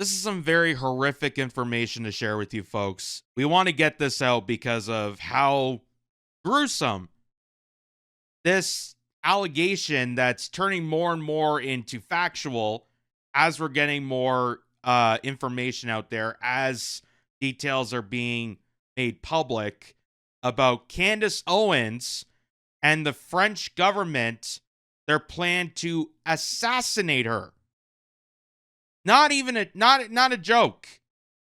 This is some very horrific information to share with you folks. We want to get this out because of how gruesome this allegation that's turning more and more into factual as we're getting more information out there, as details are being made public about Candace Owens and the French government, their plan to assassinate her. Not a joke.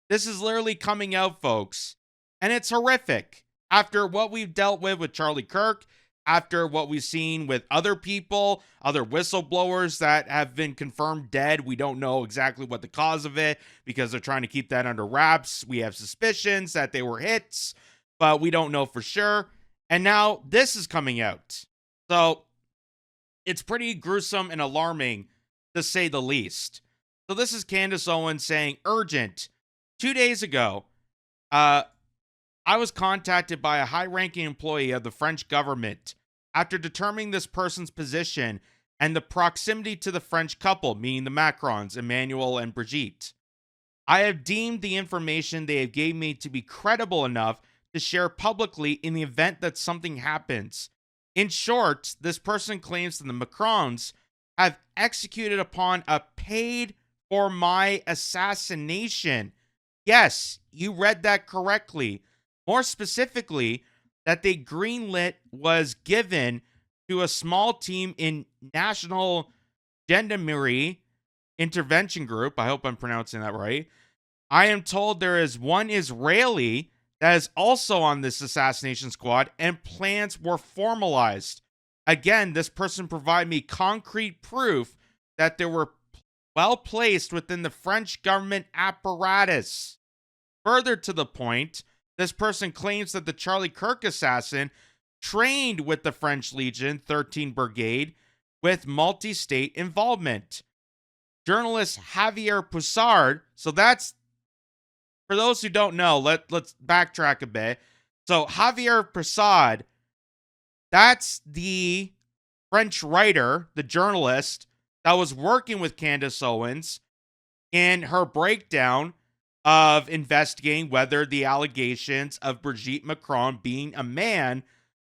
This is literally coming out, folks. And it's horrific. After what we've dealt with Charlie Kirk, after what we've seen with other people, other whistleblowers that have been confirmed dead. We don't know exactly what the cause of it because they're trying to keep that under wraps. We have suspicions that they were hits, but we don't know for sure. And now this is coming out. So it's pretty gruesome and alarming, to say the least. So this is Candace Owens saying, urgent. 2 days ago, I was contacted by a high-ranking employee of the French government after determining this person's position and the proximity to the French couple, meaning the Macrons, Emmanuel and Brigitte. I have deemed the information they have gave me to be credible enough to share publicly in the event that something happens. In short, this person claims that the Macrons have executed upon a paid for my assassination. Yes, you read that correctly. More specifically, that the greenlit was given to a small team in National Gendarmerie Intervention Group. I hope I'm pronouncing that right. I am told there is one Israeli that is also on this assassination squad, and plans were formalized. Again, this person provided me concrete proof that they were well placed within the French government apparatus. Further to the point, this person claims that the Charlie Kirk assassin trained with the French Legion 13 Brigade with multi-state involvement. Journalist Javier Poussard, so that's, for those who don't know, let's backtrack a bit. So Javier Poussard, that's the French writer, the journalist that was working with Candace Owens in her breakdown of investigating whether the allegations of Brigitte Macron being a man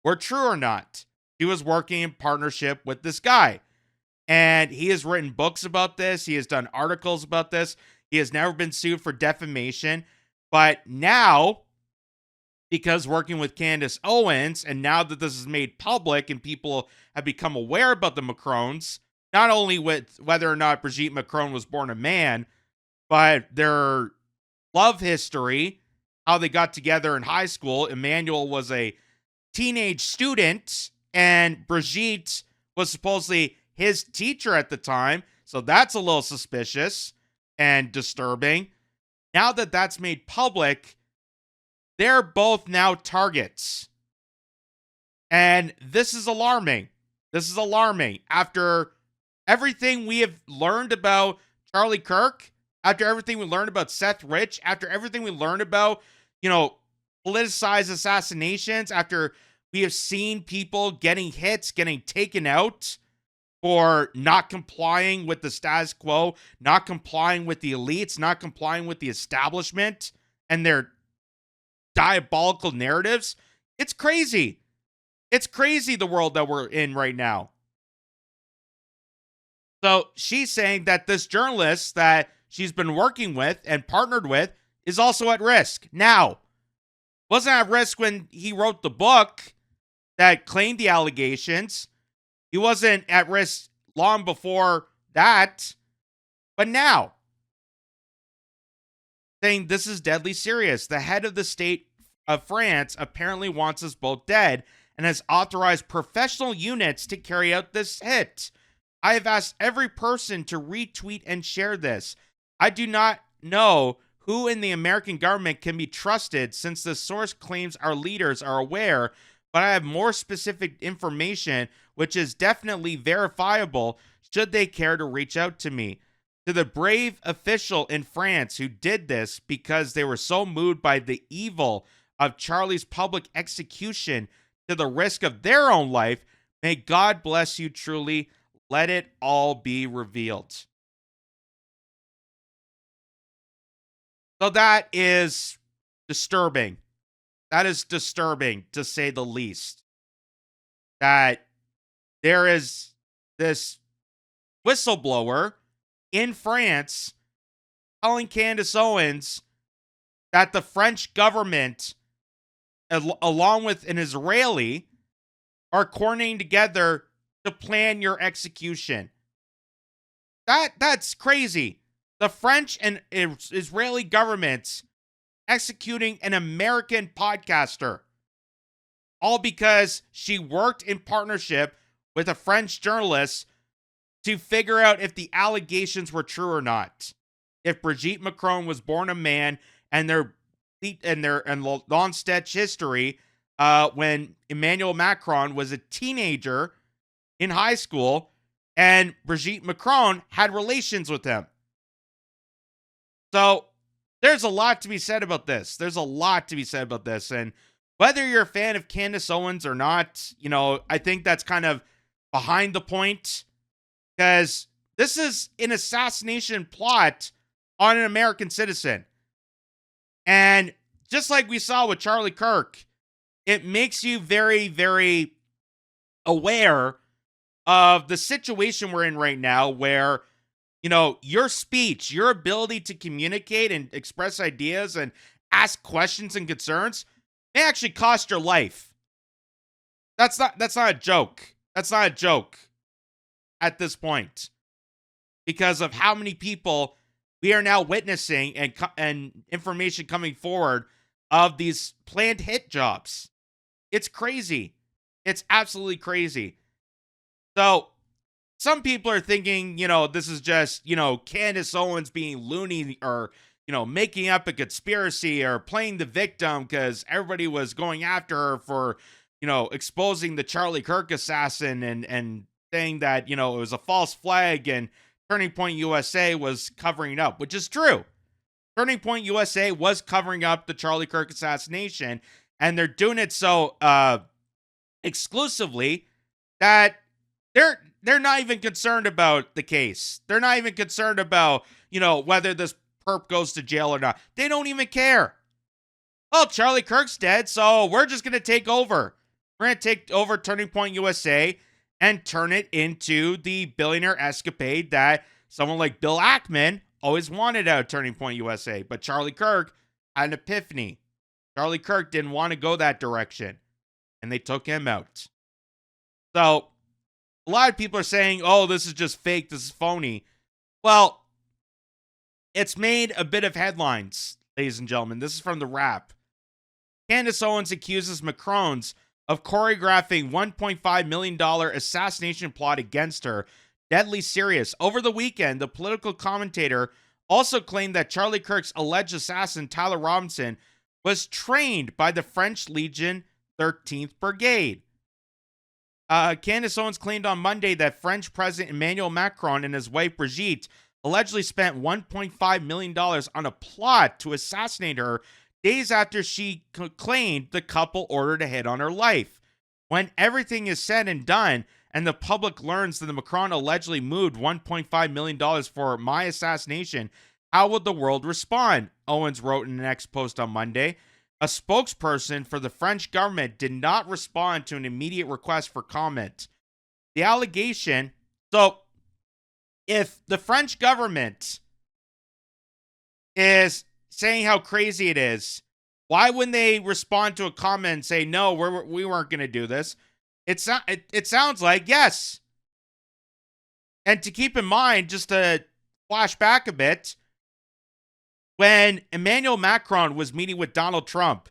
were true or not. He was working in partnership with this guy. And he has written books about this. He has done articles about this. He has never been sued for defamation. But now, because working with Candace Owens, and now that this is made public and people have become aware about the Macrons, not only with whether or not Brigitte Macron was born a man, but their love history, how they got together in high school. Emmanuel was a teenage student, and Brigitte was supposedly his teacher at the time. So that's a little suspicious and disturbing. Now that that's made public, they're both now targets. And this is alarming. This is alarming. After everything we have learned about Charlie Kirk, after everything we learned about Seth Rich, after everything we learned about, politicized assassinations, after we have seen people getting hits, getting taken out for not complying with the status quo, not complying with the elites, not complying with the establishment and their diabolical narratives. It's crazy. It's crazy, the world that we're in right now. So she's saying that this journalist that she's been working with and partnered with is also at risk. Now, wasn't at risk when he wrote the book that claimed the allegations. He wasn't at risk long before that. But now, saying this is deadly serious. The head of the state of France apparently wants us both dead and has authorized professional units to carry out this hit. I have asked every person to retweet and share this. I do not know who in the American government can be trusted since the source claims our leaders are aware, but I have more specific information which is definitely verifiable should they care to reach out to me. To the brave official in France who did this because they were so moved by the evil of Charlie's public execution to the risk of their own life, may God bless you truly. Let it all be revealed. So that is disturbing. That is disturbing, to say the least. That there is this whistleblower in France telling Candace Owens that the French government, along with an Israeli, are coordinating together to plan your execution. That's crazy. The French and Israeli governments executing an American podcaster, all because she worked in partnership with a French journalist to figure out if the allegations were true or not. If Brigitte Macron was born a man, and their long-stretch history, when Emmanuel Macron was a teenager in high school, and Brigitte Macron had relations with him. So there's a lot to be said about this. And whether you're a fan of Candace Owens or not, I think that's kind of behind the point, because this is an assassination plot on an American citizen. And just like we saw with Charlie Kirk, it makes you very, very aware of the situation we're in right now, where, your speech, your ability to communicate and express ideas and ask questions and concerns may actually cost your life. That's not a joke. That's not a joke at this point, because of how many people we are now witnessing and information coming forward of these planned hit jobs. It's crazy. It's absolutely crazy. So some people are thinking, this is just, Candace Owens being loony, or, making up a conspiracy, or playing the victim because everybody was going after her for, exposing the Charlie Kirk assassin, and saying that, it was a false flag, and Turning Point USA was covering it up, which is true. Turning Point USA was covering up the Charlie Kirk assassination, and they're doing it so exclusively that they're not even concerned about the case. They're not even concerned about, whether this perp goes to jail or not. They don't even care. Oh, Charlie Kirk's dead, so we're just going to take over. We're going to take over Turning Point USA and turn it into the billionaire escapade that someone like Bill Ackman always wanted out of Turning Point USA. But Charlie Kirk had an epiphany. Charlie Kirk didn't want to go that direction, and they took him out. So a lot of people are saying, oh, this is just fake, this is phony. Well, it's made a bit of headlines, ladies and gentlemen. This is from The Wrap. Candace Owens accuses Macron's of choreographing $1.5 million assassination plot against her. Deadly serious. Over the weekend, the political commentator also claimed that Charlie Kirk's alleged assassin, Tyler Robinson, was trained by the French Legion 13th Brigade. Candace Owens claimed on Monday that French President Emmanuel Macron and his wife Brigitte allegedly spent $1.5 million on a plot to assassinate her days after she claimed the couple ordered a hit on her life. When everything is said and done, and the public learns that the Macron allegedly moved $1.5 million for my assassination, how would the world respond? Owens wrote in an X post on Monday. A spokesperson for the French government did not respond to an immediate request for comment. The allegation, so if the French government is saying how crazy it is, why wouldn't they respond to a comment and say, no, we weren't going to do this? It sounds like yes. And to keep in mind, just to flash back a bit, when Emmanuel Macron was meeting with Donald Trump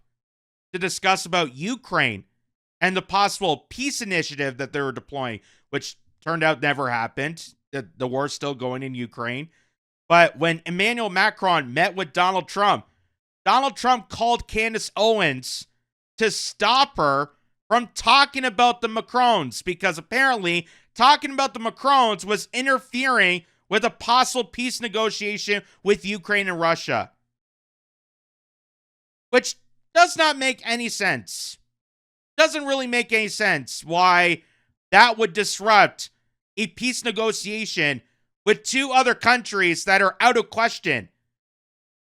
to discuss about Ukraine and the possible peace initiative that they were deploying, which turned out never happened. The war's still going in Ukraine. But when Emmanuel Macron met with Donald Trump called Candace Owens to stop her from talking about the Macrons, because apparently talking about the Macrons was interfering with a possible peace negotiation with Ukraine and Russia. Which does not make any sense. Doesn't really make any sense why that would disrupt a peace negotiation with two other countries that are out of question.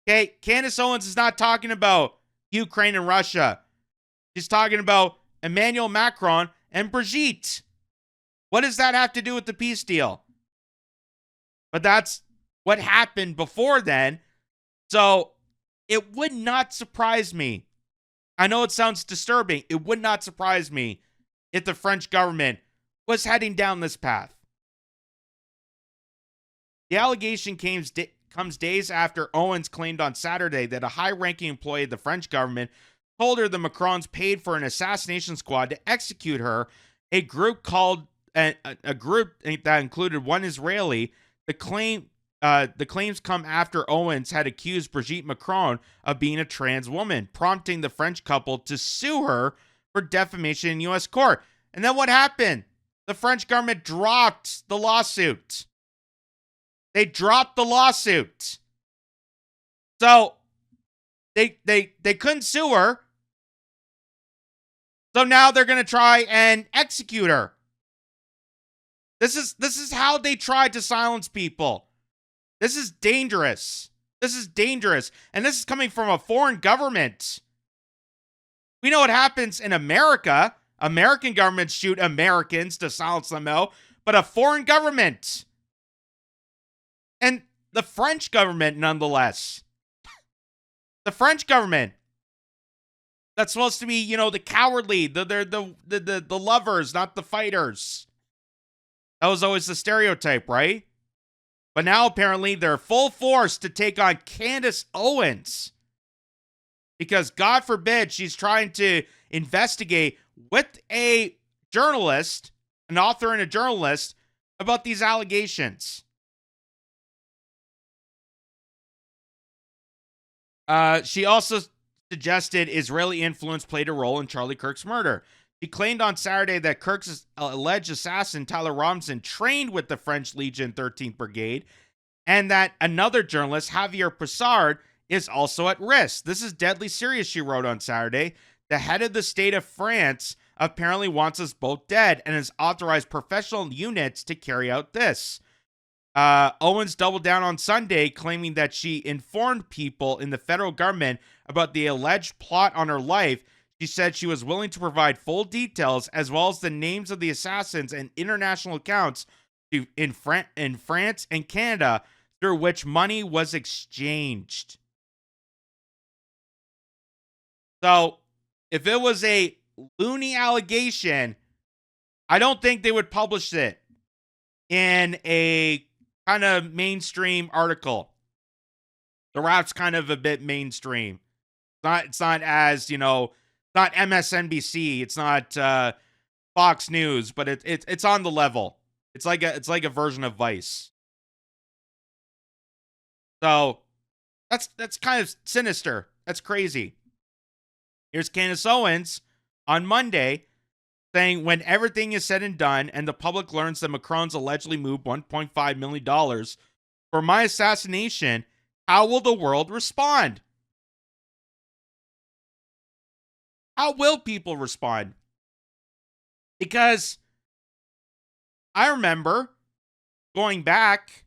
Okay, Candace Owens is not talking about Ukraine and Russia. She's talking about Emmanuel Macron and Brigitte. What does that have to do with the peace deal? But that's what happened before then. So it would not surprise me. I know it sounds disturbing. It would not surprise me if the French government was heading down this path. The allegation comes days after Owens claimed on Saturday that a high-ranking employee of the French government told her the Macrons paid for an assassination squad to execute her. A group that included one Israeli. The claims come after Owens had accused Brigitte Macron of being a trans woman, prompting the French couple to sue her for defamation in U.S. court. And then what happened? The French government dropped the lawsuit. They dropped the lawsuit. So they couldn't sue her. So now they're going to try and execute her. This is how they tried to silence people. This is dangerous. This is dangerous. And this is coming from a foreign government. We know what happens in America. American governments shoot Americans to silence them out. But a foreign government. And the French government, nonetheless. The French government. That's supposed to be, the cowardly. They're the lovers, not the fighters. That was always the stereotype, right? But now apparently they're full force to take on Candace Owens. Because God forbid she's trying to investigate with a journalist, an author and a journalist, about these allegations. She also suggested Israeli influence played a role in Charlie Kirk's murder. She claimed on Saturday that Kirk's alleged assassin, Tyler Robinson, trained with the French Legion 13th Brigade, and that another journalist, Javier Prasad, is also at risk. This is deadly serious, she wrote on Saturday. The head of the state of France apparently wants us both dead and has authorized professional units to carry out this. Owens doubled down on Sunday, claiming that she informed people in the federal government about the alleged plot on her life. She said she was willing to provide full details as well as the names of the assassins and international accounts in France and Canada through which money was exchanged. So, if it was a loony allegation, I don't think they would publish it in a kind of mainstream article. The rap's kind of a bit mainstream. It's not as, not MSNBC. It's not Fox News, but it's on the level. It's like a version of Vice. So that's kind of sinister. That's crazy. Here's Candace Owens on Monday saying, when everything is said and done and the public learns that Macron's allegedly moved $1.5 million for my assassination, how will the world respond? How will people respond? Because I remember going back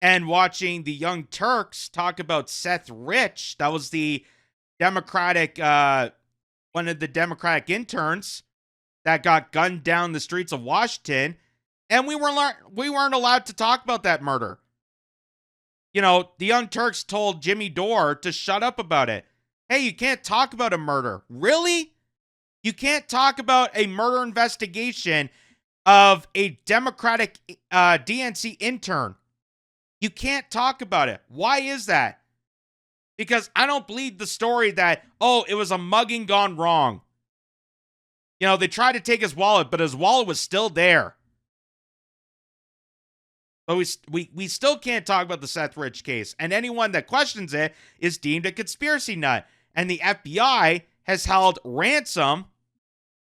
and watching the Young Turks talk about Seth Rich. That was the Democratic, one of the Democratic interns that got gunned down the streets of Washington, and we weren't allowed to talk about that murder. The Young Turks told Jimmy Dore to shut up about it. Hey, you can't talk about a murder. Really? You can't talk about a murder investigation of a Democratic DNC intern. You can't talk about it. Why is that? Because I don't believe the story that, it was a mugging gone wrong. They tried to take his wallet, but his wallet was still there. But we still can't talk about the Seth Rich case. And anyone that questions it is deemed a conspiracy nut. And the FBI has held ransom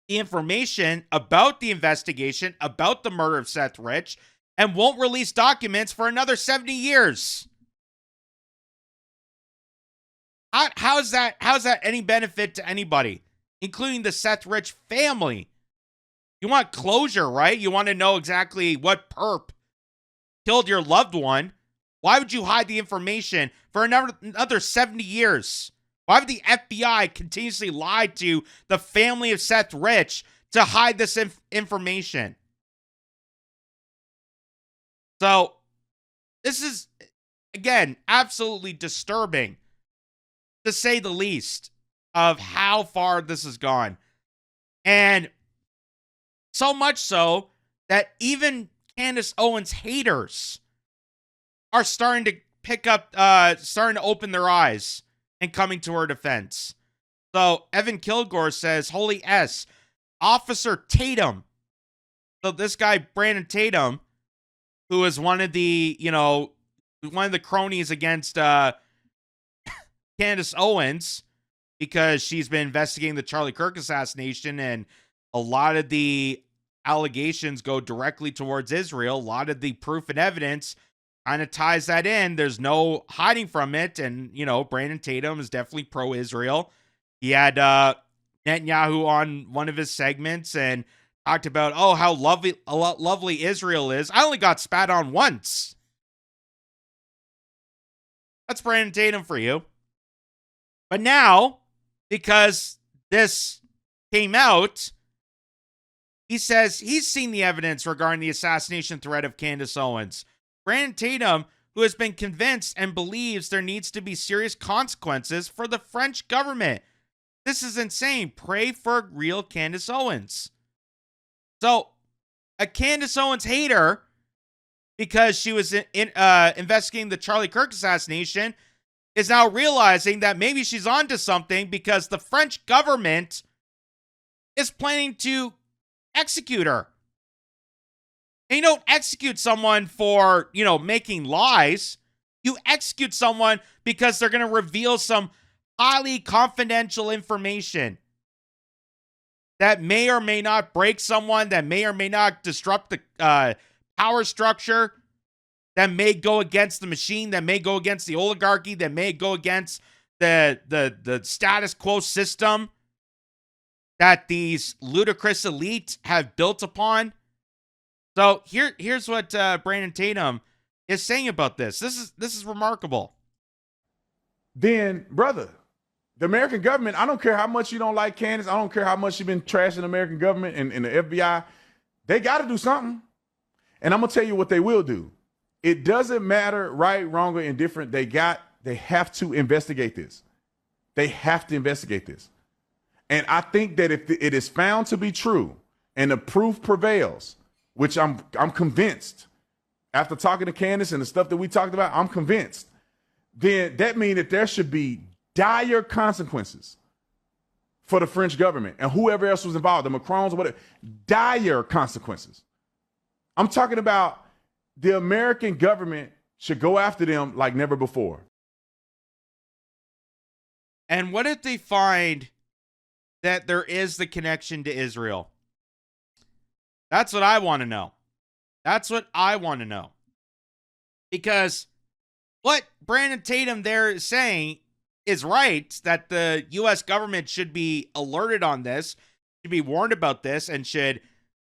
the information about the investigation, about the murder of Seth Rich, and won't release documents for another 70 years. How's that any benefit to anybody, including the Seth Rich family? You want closure, right? You want to know exactly what perp killed your loved one. Why would you hide the information for another 70 years? Why would the FBI continuously lie to the family of Seth Rich to hide this information? So, this is, again, absolutely disturbing, to say the least, of how far this has gone. And so much so that even Candace Owens haters are starting to starting to open their eyes and coming to her defense. So Evan Kilgore says, "Holy S, Officer Tatum." So this guy, Brandon Tatum, who is one of the cronies against Candace Owens, because she's been investigating the Charlie Kirk assassination, and a lot of the allegations go directly towards Israel. A lot of the proof and evidence kind of ties that in. There's no hiding from it. And, Brandon Tatum is definitely pro-Israel. He had Netanyahu on one of his segments and talked about, how lovely Israel is. I only got spat on once. That's Brandon Tatum for you. But now, because this came out, he says he's seen the evidence regarding the assassination threat of Candace Owens. Brandon Tatum, who has been convinced and believes there needs to be serious consequences for the French government. This is insane. Pray for real Candace Owens. So, a Candace Owens hater, because she was investigating the Charlie Kirk assassination, is now realizing that maybe she's onto something, because the French government is planning to execute her. And you don't execute someone for, making lies. You execute someone because they're going to reveal some highly confidential information that may or may not break someone, that may or may not disrupt the power structure, that may go against the machine, that may go against the oligarchy, that may go against the status quo system that these ludicrous elites have built upon. So here's what Brandon Tatum is saying about this. This is remarkable. Then, brother, the American government, I don't care how much you don't like Candace, I don't care how much you've been trashing the American government and the FBI, they got to do something. And I'm going to tell you what they will do. It doesn't matter right, wrong, or indifferent. They have to investigate this. They have to investigate this. And I think that if it is found to be true and the proof prevails, which I'm convinced, after talking to Candace and the stuff that we talked about, I'm convinced, then that means that there should be dire consequences for the French government and whoever else was involved, the Macrons or whatever, dire consequences. I'm talking about the American government should go after them like never before. And what if they find that there is the connection to Israel? That's what I want to know. That's what I want to know. Because what Brandon Tatum there is saying is right, that the U.S. government should be alerted on this, should be warned about this, and should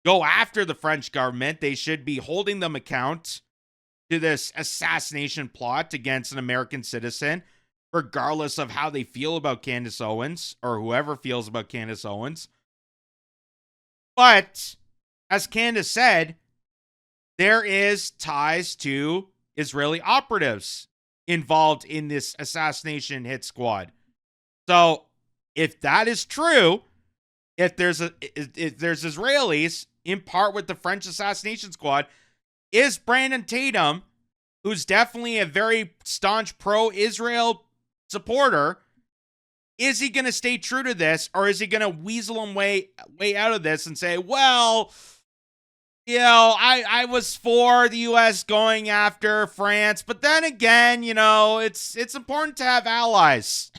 go after the French government. They should be holding them account to this assassination plot against an American citizen, regardless of how they feel about Candace Owens, or whoever feels about Candace Owens. But as Candace said, there is ties to Israeli operatives involved in this assassination hit squad. So if that is true, if there's Israelis in part with the French assassination squad, is Brandon Tatum, who's definitely a very staunch pro-Israel supporter, is he going to stay true to this, or is he going to weasel him way out of this and say, well, I was for the U.S. going after France, but then again, it's important to have allies.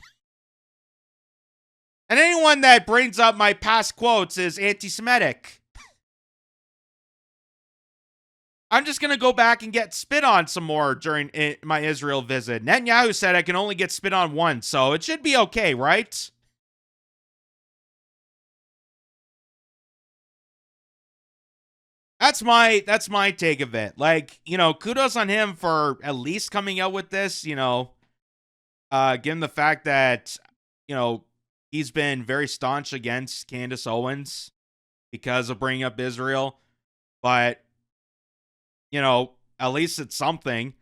And anyone that brings up my past quotes is anti-Semitic. I'm just going to go back and get spit on some more during my Israel visit. Netanyahu said I can only get spit on once, so it should be okay, right? That's my take of it. Like, kudos on him for at least coming out with this, given the fact that, he's been very staunch against Candace Owens because of bringing up Israel. But, at least it's something.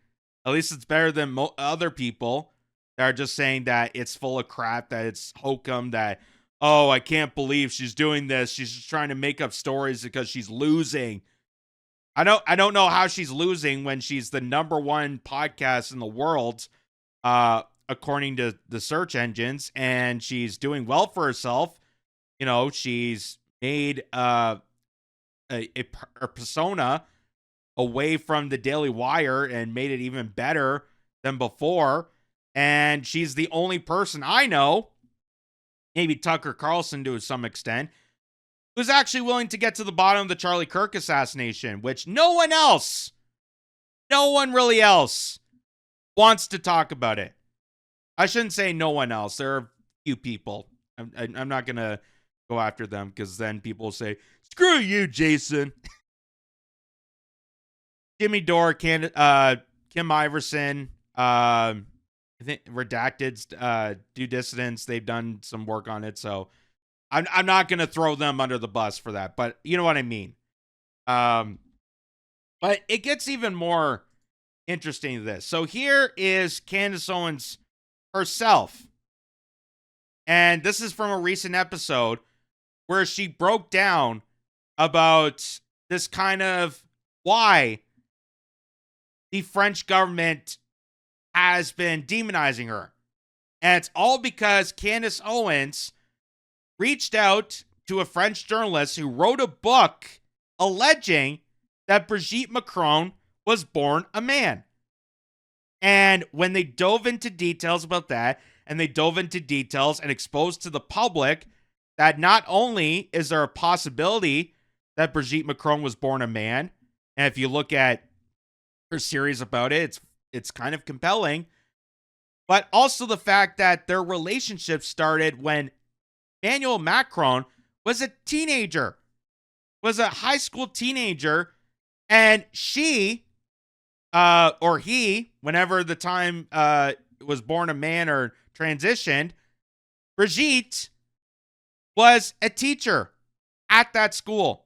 At least it's better than other people that are just saying that it's full of crap, that it's hokum, that, oh, I can't believe she's doing this. She's just trying to make up stories because she's losing. I don't know how she's losing when she's the #1 podcast in the world, according to the search engines, and she's doing well for herself. She's made a persona away from the Daily Wire and made it even better than before. And she's the only person I know, maybe Tucker Carlson to some extent, who's actually willing to get to the bottom of the Charlie Kirk assassination, which no one really else wants to talk about it. I shouldn't say no one else. There are a few people. I'm not going to go after them because then people will say, screw you, Jason. Jimmy Dore, Kim Iverson, I think Redacted, Due Dissidents, they've done some work on it, so I'm not going to throw them under the bus for that, but you know what I mean. But it gets even more interesting than this. So here is Candace Owens herself, and this is from a recent episode where she broke down about this kind of why the French government has been demonizing her. And it's all because Candace Owens reached out to a French journalist who wrote a book alleging that Brigitte Macron was born a man. And when they dove into details about that, and they dove into details and exposed to the public that not only is there a possibility that Brigitte Macron was born a man, and if you look at her series about it, it's kind of compelling, but also the fact that their relationship started when Emmanuel Macron was a teenager, was a high school teenager, and she, or he, whenever the time was born a man or transitioned, Brigitte was a teacher at that school.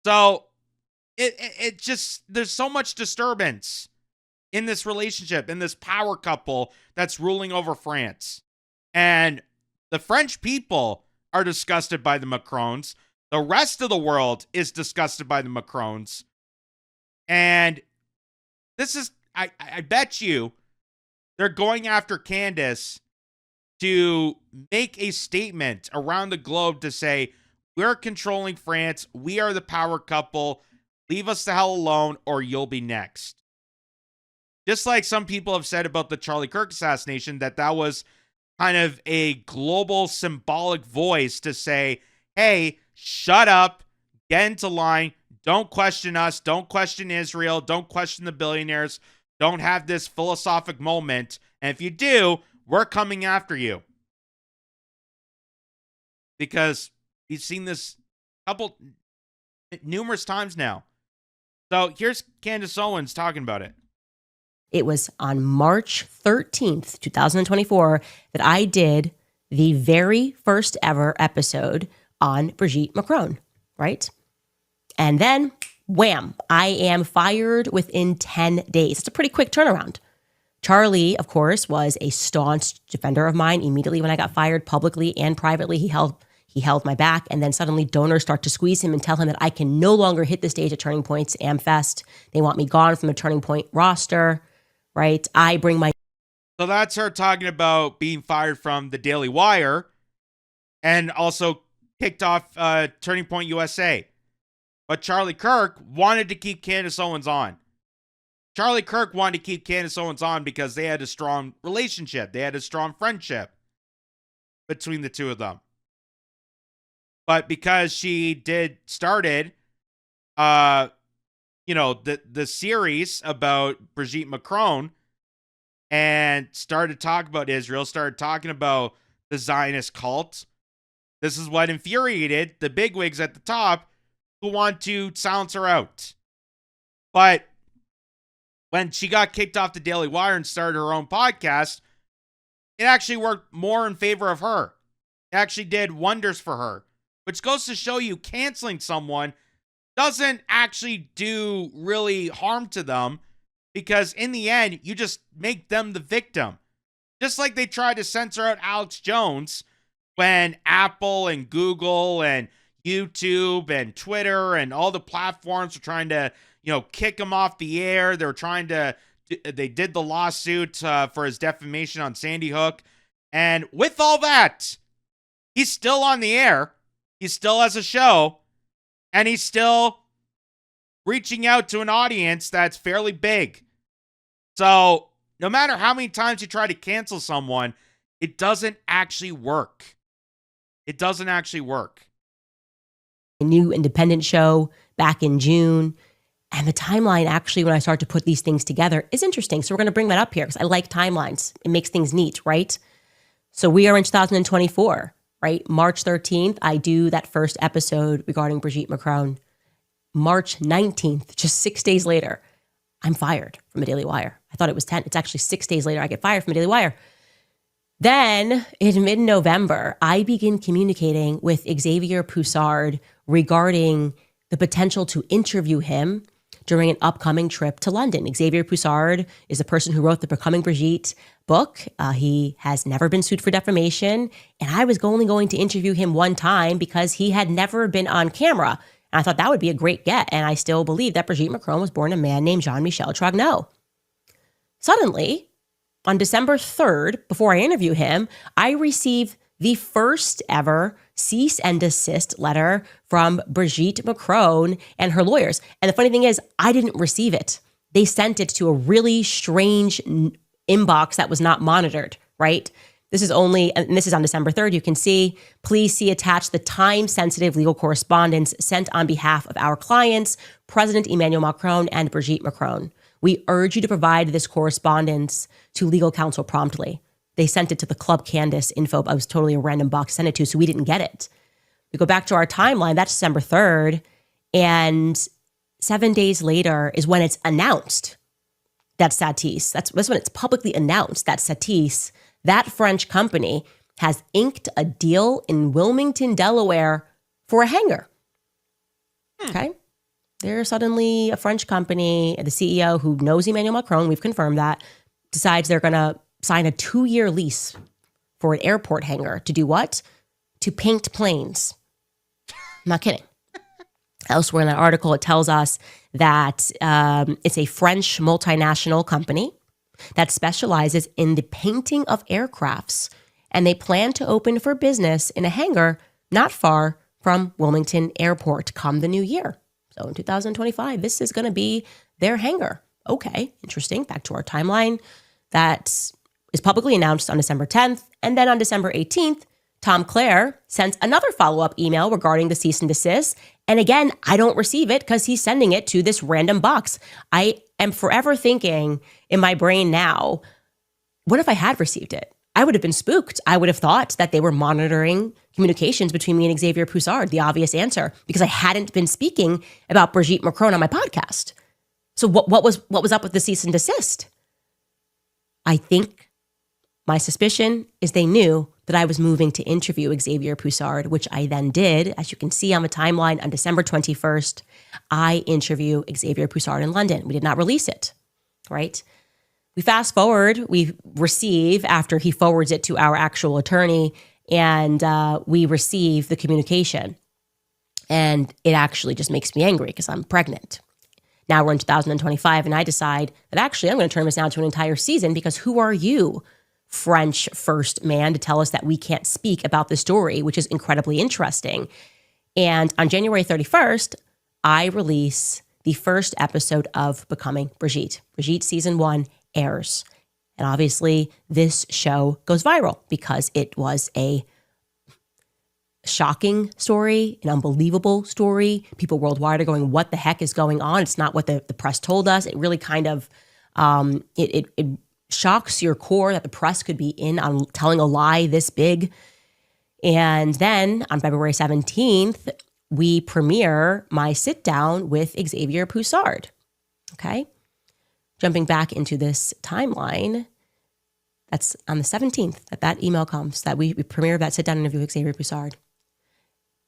So it just, there's so much disturbance in this relationship, in this power couple that's ruling over France. And the French people are disgusted by the Macrons. The rest of the world is disgusted by the Macrons. And this is, I bet you, they're going after Candace to make a statement around the globe to say, we're controlling France, we are the power couple, leave us the hell alone or you'll be next. Just like some people have said about the Charlie Kirk assassination, that was kind of a global symbolic voice to say, hey, shut up, get into line, don't question us, don't question Israel, don't question the billionaires, don't have this philosophic moment, and if you do, we're coming after you. Because we've seen this numerous times now. So here's Candace Owens talking about it. It was on March 13th, 2024, that I did the very first ever episode on Brigitte Macron, right? And then, wham, I am fired within 10 days. It's a pretty quick turnaround. Charlie, of course, was a staunch defender of mine. Immediately when I got fired, publicly and privately, he held my back, and then suddenly donors start to squeeze him and tell him that I can no longer hit the stage at Turning Point's AmFest. They want me gone from the Turning Point roster, right? I bring my... So that's her talking about being fired from the Daily Wire and also kicked off Turning Point USA. But Charlie Kirk wanted to keep Candace Owens on. Charlie Kirk wanted to keep Candace Owens on because they had a strong relationship. They had a strong friendship between the two of them. But because she started, the series about Brigitte Macron and started talking about Israel, started talking about the Zionist cult, this is what infuriated the bigwigs at the top who want to silence her out. But when she got kicked off the Daily Wire and started her own podcast, it actually worked more in favor of her. It actually did wonders for her, which goes to show you canceling someone doesn't actually do really harm to them, because in the end, you just make them the victim. Just like they tried to censor out Alex Jones when Apple and Google and YouTube and Twitter and all the platforms were trying to, kick him off the air. They did the lawsuit for his defamation on Sandy Hook. And with all that, he's still on the air. He still has a show. And he's still reaching out to an audience that's fairly big. So no matter how many times you try to cancel someone, it doesn't actually work. It doesn't actually work. A new independent show back in June. And the timeline, actually, when I start to put these things together, is interesting. So we're going to bring that up here because I like timelines. It makes things neat, right? So we are in 2024, right? March 13th, I do that first episode regarding Brigitte Macron. March 19th, just 6 days later, I'm fired from a Daily Wire. I thought it was 10. It's actually 6 days later I get fired from a Daily Wire. Then in mid-November, I begin communicating with Xavier Poussard regarding the potential to interview him during an upcoming trip to London. Xavier Poussard is the person who wrote the Becoming Brigitte book. He has never been sued for defamation. And I was only going to interview him one time because he had never been on camera. And I thought that would be a great get. And I still believe that Brigitte Macron was born a man named Jean-Michel Trogneau. Suddenly, on December 3rd, before I interview him, I receive the first ever cease and desist letter from Brigitte Macron and her lawyers. And the funny thing is, I didn't receive it. They sent it to a really strange inbox that was not monitored, right? This is on December 3rd. You can see, please see attached the time-sensitive legal correspondence sent on behalf of our clients, President Emmanuel Macron and Brigitte Macron. We urge you to provide this correspondence to legal counsel promptly. They sent it to the Club Candace info. I was totally a random box to send it to, so we didn't get it. We go back to our timeline. That's December 3rd. And 7 days later is when it's announced that Satis, that's when it's publicly announced that Satis, that French company, has inked a deal in Wilmington, Delaware for a hangar. Okay? They're suddenly a French company. The CEO, who knows Emmanuel Macron, we've confirmed that, decides they're going to sign a 2-year lease for an airport hangar to do what? To paint planes. I'm not kidding. Elsewhere in that article, it tells us that it's a French multinational company that specializes in the painting of aircrafts, and they plan to open for business in a hangar not far from Wilmington Airport come the new year. So in 2025, this is going to be their hangar. Okay, interesting. Back to our timeline. That is publicly announced on December 10th. And then on December 18th, Tom Clare sends another follow-up email regarding the cease and desist. And again, I don't receive it because he's sending it to this random box. I am forever thinking in my brain now, what if I had received it? I would have been spooked. I would have thought that they were monitoring communications between me and Xavier Poussard, the obvious answer, because I hadn't been speaking about Brigitte Macron on my podcast. So what was up with the cease and desist? I think my suspicion is they knew that I was moving to interview Xavier Poussard, which I then did. As you can see on the timeline, on December 21st, I interview Xavier Poussard in London. We did not release it, right? We fast forward, we receive, after he forwards it to our actual attorney, and we receive the communication. And it actually just makes me angry because I'm pregnant. Now we're in 2025, and I decide that actually I'm going to turn this down to an entire season because who are you, French first man, to tell us that we can't speak about the story, which is incredibly interesting. And on January 31st, I release the first episode of Becoming Brigitte. Brigitte Season 1 airs. And obviously, this show goes viral because it was a shocking story, an unbelievable story. People worldwide are going, what the heck is going on? It's not what the press told us. It really kind of, it shocks your core that the press could be in on telling a lie this big. And then on February 17th, we premiere my sit down with Xavier Poussard. Okay. Jumping back into this timeline, that's on the 17th that email comes, that we premiere that sit down interview with Xavier Poussard.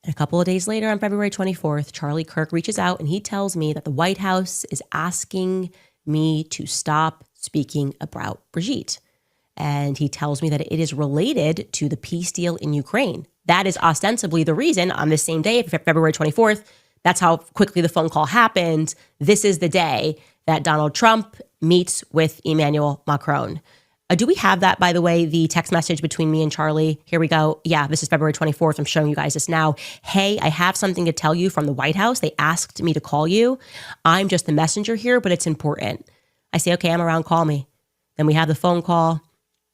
And a couple of days later, on February 24th, Charlie Kirk reaches out and he tells me that the White House is asking me to stop speaking about Brigitte. And he tells me that it is related to the peace deal in Ukraine. That is ostensibly the reason on this same day, February 24th, that's how quickly the phone call happened. This is the day that Donald Trump meets with Emmanuel Macron. Do we have that, by the way, the text message between me and Charlie? Here we go. Yeah, this is February 24th. I'm showing you guys this now. Hey, I have something to tell you from the White House. They asked me to call you. I'm just the messenger here, but it's important. I say, okay, I'm around, call me. Then we have the phone call.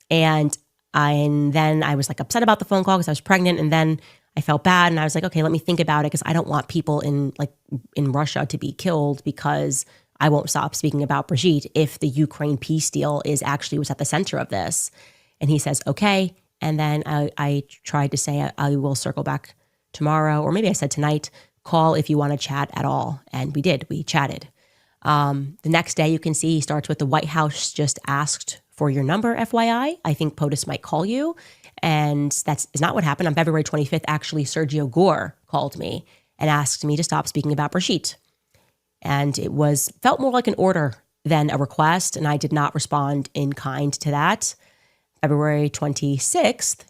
And then I was like upset about the phone call because I was pregnant. And then I felt bad. And I was like, okay, let me think about it because I don't want people in Russia to be killed because I won't stop speaking about Brigitte if the Ukraine peace deal is actually what's at the center of this. And he says, okay. And then I tried to say, I will circle back tomorrow, or maybe I said tonight, call if you want to chat at all. And we did, we chatted. The next day you can see he starts with the White House just asked for your number, FYI. I think POTUS might call you. And that is not what happened. On February 25th, actually, Sergio Gore called me and asked me to stop speaking about Brigitte. And it felt more like an order than a request, and I did not respond in kind to that. February 26th,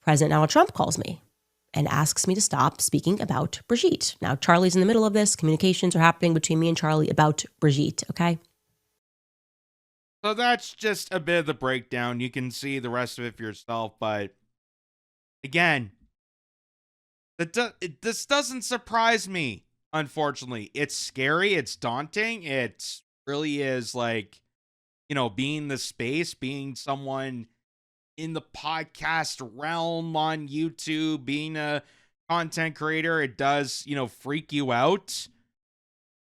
President Donald Trump calls me and asks me to stop speaking about Brigitte. Now, Charlie's in the middle of this. Communications are happening between me and Charlie about Brigitte, okay? So that's just a bit of the breakdown. You can see the rest of it for yourself, but again, this doesn't surprise me. Unfortunately, it's scary. It's daunting. It really is like, being the space, being someone in the podcast realm on YouTube, being a content creator. It does, freak you out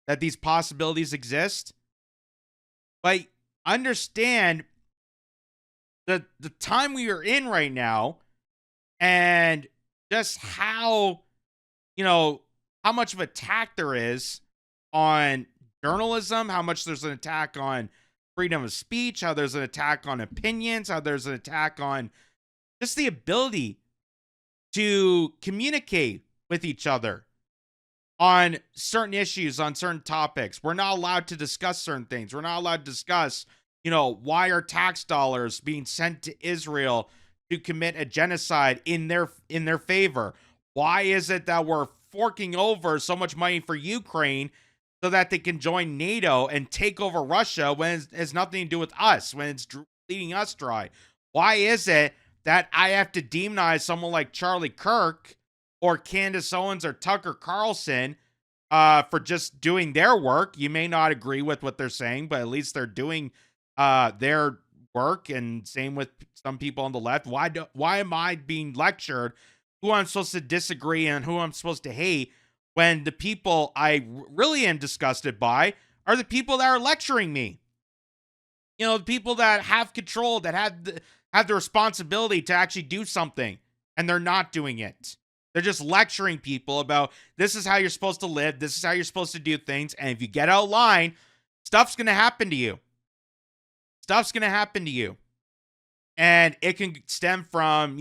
that these possibilities exist. But understand the time we are in right now and just how, how much of an attack there is on journalism, how much there's an attack on freedom of speech, how there's an attack on opinions, how there's an attack on just the ability to communicate with each other on certain issues, on certain topics. We're not allowed to discuss certain things. We're not allowed to discuss, why are tax dollars being sent to Israel to commit a genocide in their favor? Why is it that we're forking over so much money for Ukraine so that they can join NATO and take over Russia when it has nothing to do with us, when it's bleeding us dry? Why is it that I have to demonize someone like Charlie Kirk or Candace Owens or Tucker Carlson for just doing their work? You may not agree with what they're saying, but at least they're doing their work. And same with some people on the left. Why am I being lectured who I'm supposed to disagree and who I'm supposed to hate when the people I really am disgusted by are the people that are lecturing me? The people that have control, that have the responsibility to actually do something, and they're not doing it. They're just lecturing people about this is how you're supposed to live, this is how you're supposed to do things, and if you get out of line, stuff's going to happen to you. Stuff's going to happen to you. And it can stem from,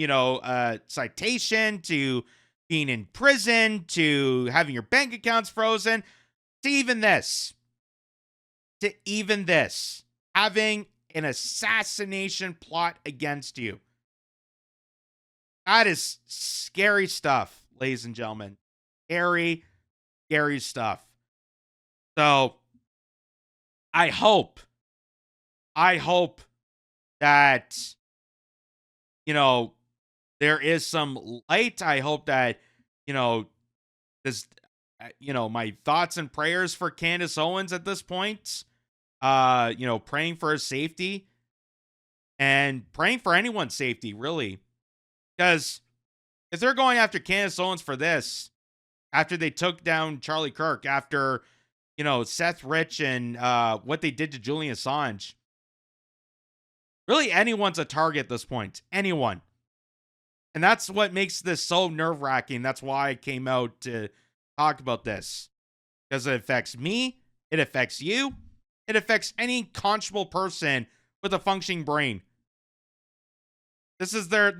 citation to being in prison to having your bank accounts frozen to even this. Having an assassination plot against you. That is scary stuff, ladies and gentlemen. Scary, scary stuff. So, I hope that, there is some light. I hope that, this, my thoughts and prayers for Candace Owens at this point, praying for her safety and praying for anyone's safety, really. Because if they're going after Candace Owens for this, after they took down Charlie Kirk, after, Seth Rich and what they did to Julian Assange, really anyone's a target at this point. Anyone. And that's what makes this so nerve-wracking. That's why I came out to talk about this because it affects me, it affects you, it affects any conscionable person with a functioning brain. This is their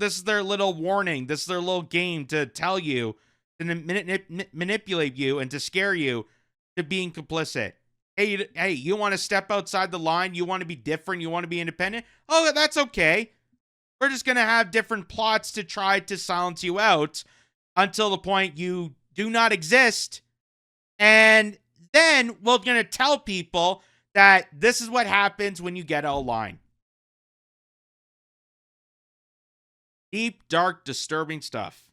little warning. This is their little game to tell you, to manipulate you and to scare you to being complicit. Hey, you want to step outside the line? You want to be different? You want to be independent? Oh, that's okay. We're just going to have different plots to try to silence you out until the point you do not exist. And then we're going to tell people that this is what happens when you get out of line. Deep, dark, disturbing stuff.